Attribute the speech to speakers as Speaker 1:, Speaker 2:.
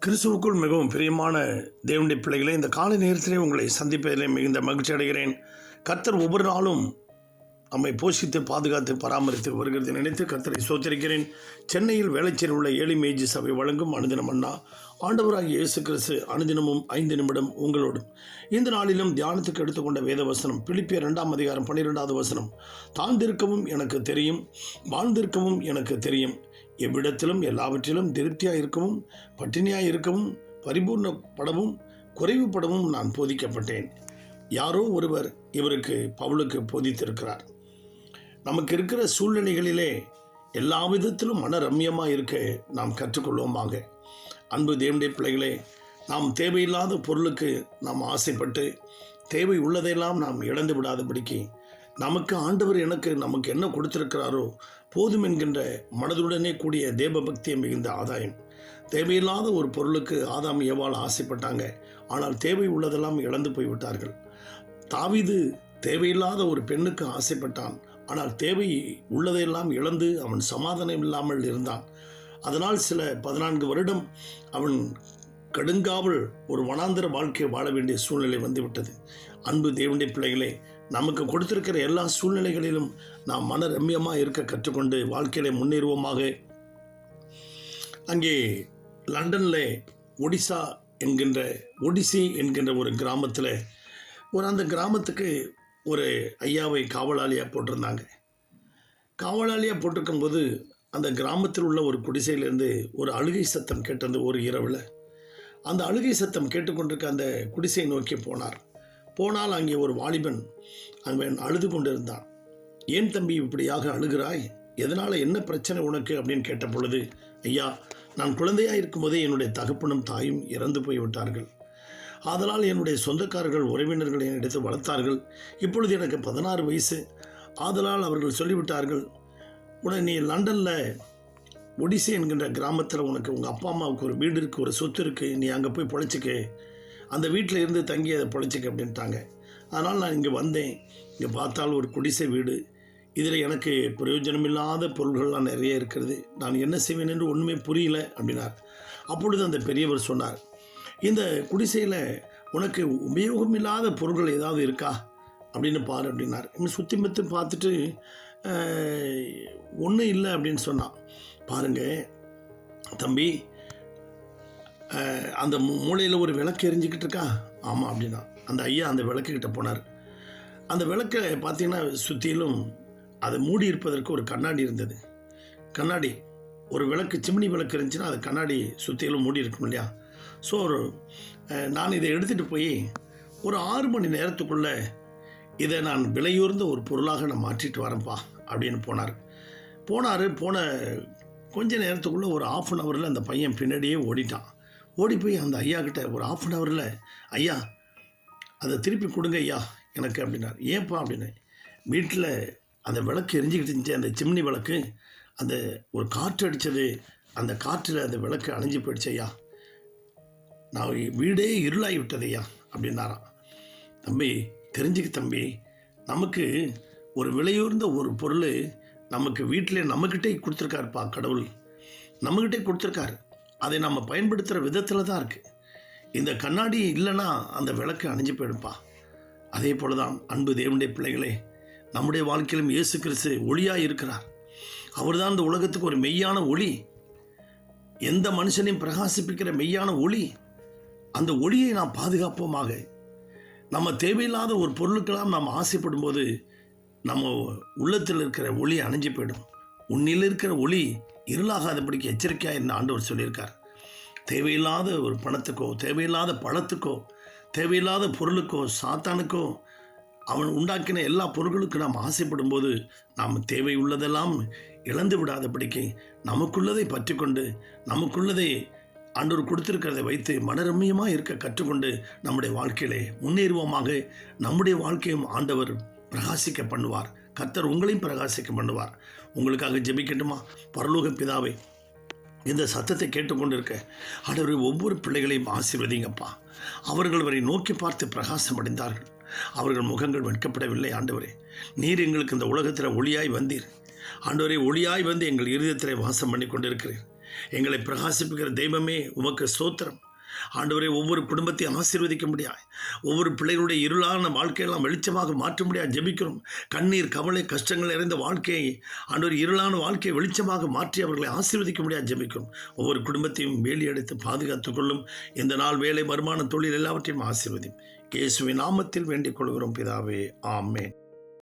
Speaker 1: கிறிஸ்துவுக்குள் மிகவும் பிரியமான தேவனுடைய பிள்ளைகளை, இந்த காலை நேரத்திலே உங்களை சந்திப்பதிலே மிகுந்த மகிழ்ச்சி அடைகிறேன். கர்த்தர் ஒவ்வொரு நாளும் நம்மை போஷித்து பாதுகாத்து பராமரித்து வருகிறது நினைத்து கர்த்தரை ஸ்தோத்திரிக்கிறேன். சென்னையில் வேளச்சேரியில் உள்ள ஏழை மேஜி சபை வழங்கும் அனுதினம் அண்ணா, ஆண்டவராகிய இயேசு கிறிஸ்து அனுதினமும் 5 நிமிடம் உங்களோடும். இந்த நாளிலும் தியானத்துக்கு எடுத்துக்கொண்ட வேத வசனம் பிலிப்பியர் 2 அதிகாரம் 12வது வசனம். தாழ்ந்திருக்கவும் எனக்கு தெரியும், வாழ்ந்திருக்கவும் எனக்கு தெரியும், எவ்விடத்திலும் எல்லாவற்றிலும் திருப்தியாக இருக்கவும் பட்டினியாக இருக்கவும் பரிபூர்ணப்படவும் குறைவுபடவும் நான் போதிக்கப்பட்டேன். யாரோ ஒருவர் இவருக்கு பவுலுக்கு போதித்திருக்கிறார். நமக்கு இருக்கிற சூழ்நிலைகளிலே எல்லா விதத்திலும் மன ரம்யமாக இருக்க நாம் கற்றுக்கொள்வோமாக. அன்பு தேவனுடைய பிள்ளைகளே, நாம் தேவையில்லாத பொருளுக்கு நாம் ஆசைப்பட்டு தேவை உள்ளதையெல்லாம் நாம் இழந்து விடாதபடிக்கு நமக்கு ஆண்டவர் நமக்கு என்ன கொடுத்திருக்கிறாரோ போதும் என்கின்ற மனதுடனே கூடிய தேவபக்தியை மிகுந்த ஆதாயம். தேவையில்லாத ஒரு பொருளுக்கு ஆதாம் ஏவாள் ஆசைப்பட்டாங்க, ஆனால் தேவை உள்ளதெல்லாம் இழந்து போய்விட்டார்கள். தாவீது தேவையில்லாத ஒரு பெண்ணுக்கு ஆசைப்பட்டான், ஆனால் தேவை உள்ளதையெல்லாம் இழந்து அவன் சமாதானம் இல்லாமல் இருந்தான். அதனால் 14 வருடம் அவன் கடுங்காவல் ஒரு வனாந்திர வாழ்க்கையை வாழ வேண்டிய சூழ்நிலை வந்துவிட்டது. அன்பு தேவனுடைய பிள்ளைகளே, நமக்கு கொடுத்திருக்கிற எல்லா சூழ்நிலைகளிலும் நாம் மன ரம்யமாக இருக்க கற்றுக்கொண்டு வாழ்க்கையில முன்னேறுவோமாக. அங்கே லண்டனில் ஒடிசி என்கின்ற ஒரு கிராமத்தில் அந்த கிராமத்துக்கு ஒரு ஐயாவை காவலாளியாக போட்டிருந்தாங்க. காவலாளியாக போட்டிருக்கும்போது அந்த கிராமத்தில் உள்ள ஒரு குடிசையிலேருந்து ஒரு அழுகை சத்தம் கேட்டது. ஒரு இரவில் அந்த அழுகை சத்தம் கேட்டுக்கொண்டிருக்க அந்த குடிசையை நோக்கி போனால் அங்கே ஒரு வாலிபன் அவன் அழுது கொண்டிருந்தான். ஏன் தம்பி இப்படியாக அழுகிறாய், எதனால், என்ன பிரச்சனை உனக்கு அப்படின்னு கேட்ட பொழுது, ஐயா, நான் குழந்தையாக இருக்கும்போதே என்னுடைய தகப்பனும் தாயும் இறந்து போய்விட்டார்கள். அதனால் என்னுடைய சொந்தக்காரர்கள் உறவினர்கள் என்னை எடுத்து வளர்த்தார்கள். இப்பொழுது எனக்கு 16 வயசு. ஆதலால் அவர்கள் சொல்லிவிட்டார்கள், நீ லண்டனில் ஒடிசி என்கின்ற கிராமத்தில் உனக்கு உங்கள் அப்பா அம்மாவுக்கு ஒரு வீடு இருக்குது, ஒரு சொத்து இருக்குது, நீ அங்கே போய் பொழைச்சிக்க, அந்த வீட்டில் இருந்து தங்கி அதை பொழைச்சிக்க அப்படின்ட்டாங்க. அதனால் நான் இங்கே வந்தேன். இங்கே பார்த்தால் ஒரு குடிசை வீடு, இதில் எனக்கு பிரயோஜனமில்லாத பொருள்கள்லாம் நிறைய இருக்கிறது, நான் என்ன செய்வேன் என்று ஒன்றுமே புரியல அப்படின்னார். அப்பொழுது அந்த பெரியவர் சொன்னார், இந்த குடிசையில் உனக்கு உபயோகமில்லாத பொருட்கள் ஏதாவது இருக்கா அப்படின்னு பாரு அப்படின்னார். இன்னும் சுற்றி முற்றி பார்த்துட்டு ஒன்றும் இல்லை அப்படின்னு சொன்னான். பாருங்கள் தம்பி, அந்த மூலையில் ஒரு விளக்கு எரிஞ்சிக்கிட்டு இருக்கா. ஆமாம் அப்படின்னா அந்த ஐயா அந்த விளக்குக்கிட்ட போனார். அந்த விளக்கை பார்த்தீங்கன்னா சுற்றிலும் அதை மூடி இருப்பதற்கு ஒரு கண்ணாடி இருந்தது. கண்ணாடி, ஒரு விளக்கு சிம்னி விளக்கு இருந்துச்சுன்னா அது கண்ணாடி சுற்றிலும் மூடி இருக்கும் இல்லையா. ஸோ நான் இதை எடுத்துகிட்டு போய் ஒரு 6 மணி நேரத்துக்குள்ளே இதை நான் விலையுறந்த ஒரு பொருளாக நான் மாற்றிட்டு வரேன்ப்பா அப்படின்னு போன கொஞ்ச நேரத்துக்குள்ளே ஒரு 1/2 ஹவரில் அந்த பையன் பின்னாடியே ஓடி போய் அந்த ஐயா கிட்ட ஒரு 1/2 ஹவரில், ஐயா அதை திருப்பி கொடுங்க ஐயா எனக்கு அப்படின்னார். ஏன்ப்பா அப்படின்னு, வீட்டில் அந்த விளக்கு எரிஞ்சிக்கிட்டு இருந்துச்சு, அந்த சிம்னி விளக்கு, அந்த ஒரு காற்று அடித்தது, அந்த காற்றில் அந்த விளக்கு அணைஞ்சி போயிடுச்சு ஐயா, நான் வீடே இருளாகி விட்டது ஐயா அப்படின்னாராம். தம்பி தெரிஞ்சுக்க தம்பி, நமக்கு ஒரு விலையுறந்த ஒரு பொருள் நமக்கு வீட்டில் நம்மக்கிட்டே கொடுத்துருக்காருப்பா. கடவுள் நம்மக்கிட்டே கொடுத்துருக்காரு, அதை நம்ம பயன்படுத்துகிற விதத்தில் தான் இருக்குது. இந்த கண்ணாடி இல்லைன்னா அந்த விளக்கு அணைஞ்சு போயிடுப்பா. அதே போல தான் அன்பு தேவனுடைய பிள்ளைகளே, நம்முடைய வாழ்க்கையிலும் இயேசு கிறிஸ்து ஒளியாக இருக்கிறார். அவர் தான் இந்த உலகத்துக்கு ஒரு மெய்யான ஒளி, எந்த மனுஷனையும் பிரகாசிப்பிக்கிற மெய்யான ஒளி. அந்த ஒளியை நாம் பாதுகாப்போமாக. நம்ம தேவையில்லாத ஒரு பொருளுக்கெல்லாம் நாம் ஆசைப்படும் போது நம்ம உள்ளத்தில் இருக்கிற ஒளி அணைஞ்சு போயிடும். உன்னில் இருக்கிற ஒளி இருளாகாதபடிக்கு எச்சரிக்கையாக என்ன ஆண்டவர் சொல்லியிருக்கார். தேவையில்லாத ஒரு பணத்துக்கோ, தேவையில்லாத பழத்துக்கோ, தேவையில்லாத பொருளுக்கோ, சாத்தானுக்கோ, அவன் உண்டாக்கின எல்லா பொருட்களுக்கும் நாம் ஆசைப்படும் போது நாம் தேவை உள்ளதெல்லாம் இழந்து விடாதபடிக்கு நமக்குள்ளதை பற்றி கொண்டு நமக்குள்ளதை ஆண்டவர் கொடுத்திருக்கிறதை வைத்து மனரம்யமாக இருக்க கற்றுக்கொண்டு நம்முடைய வாழ்க்கையிலே முன்னேறுவோமாக. நம்முடைய வாழ்க்கையும் ஆண்டவர் பிரகாசிக்க பண்ணுவார். கர்த்தர் உங்களையும் பிரகாசிக்க பண்ணுவார். உங்களுக்காக ஜெபிக்கட்டுமா? பரலோக பிதாவே, இந்த சத்தத்தை கேட்டுக்கொண்டிருக்க ஆண்டவரே, ஒவ்வொரு பிள்ளைகளையும் ஆசீர்வதிங்கப்பா. அவர்கள் வரை நோக்கி பார்த்து பிரகாசம் அடைந்தார்கள், அவர்கள் முகங்கள் வெட்கப்படவில்லை. ஆண்டவரே, நீர் எங்களுக்கு இந்த உலகத்தில் ஒளியாய் வந்தீர். ஆண்டவரே, ஒளியாய் வந்து எங்கள் இருதயத்திலே வாசம் பண்ணி கொண்டிருக்கிறீர். எங்களை பிரகாசிப்பிக்கிற தெய்வமே உமக்கு ஸ்தோத்திரம். ஆண்டவரே, ஒவ்வொரு குடும்பத்தையும் ஆசீர்வதிக்க முடியாது, ஒவ்வொரு பிள்ளைகளுடைய இருளான வாழ்க்கையெல்லாம் வெளிச்சமாக மாற்ற முடியாது ஜெபிக்கிறோம். கண்ணீர், கவலை, கஷ்டங்கள் நிறைந்த வாழ்க்கையை ஆண்டவர், இருளான வாழ்க்கையை வெளிச்சமாக மாற்றி அவர்களை ஆசீர்வதிக்க முடியாது ஜெபிக்கிறோம். ஒவ்வொரு குடும்பத்தையும் வேலி எடுத்து பாதுகாத்துக் கொள்ளும். இந்த நாள் வேலை, வருமான, தொழில் எல்லாவற்றையும் ஆசீர்வதியும். இயேசுவின் நாமத்தில் வேண்டிக் கொள்கிறோம் பிதாவே, ஆமென்.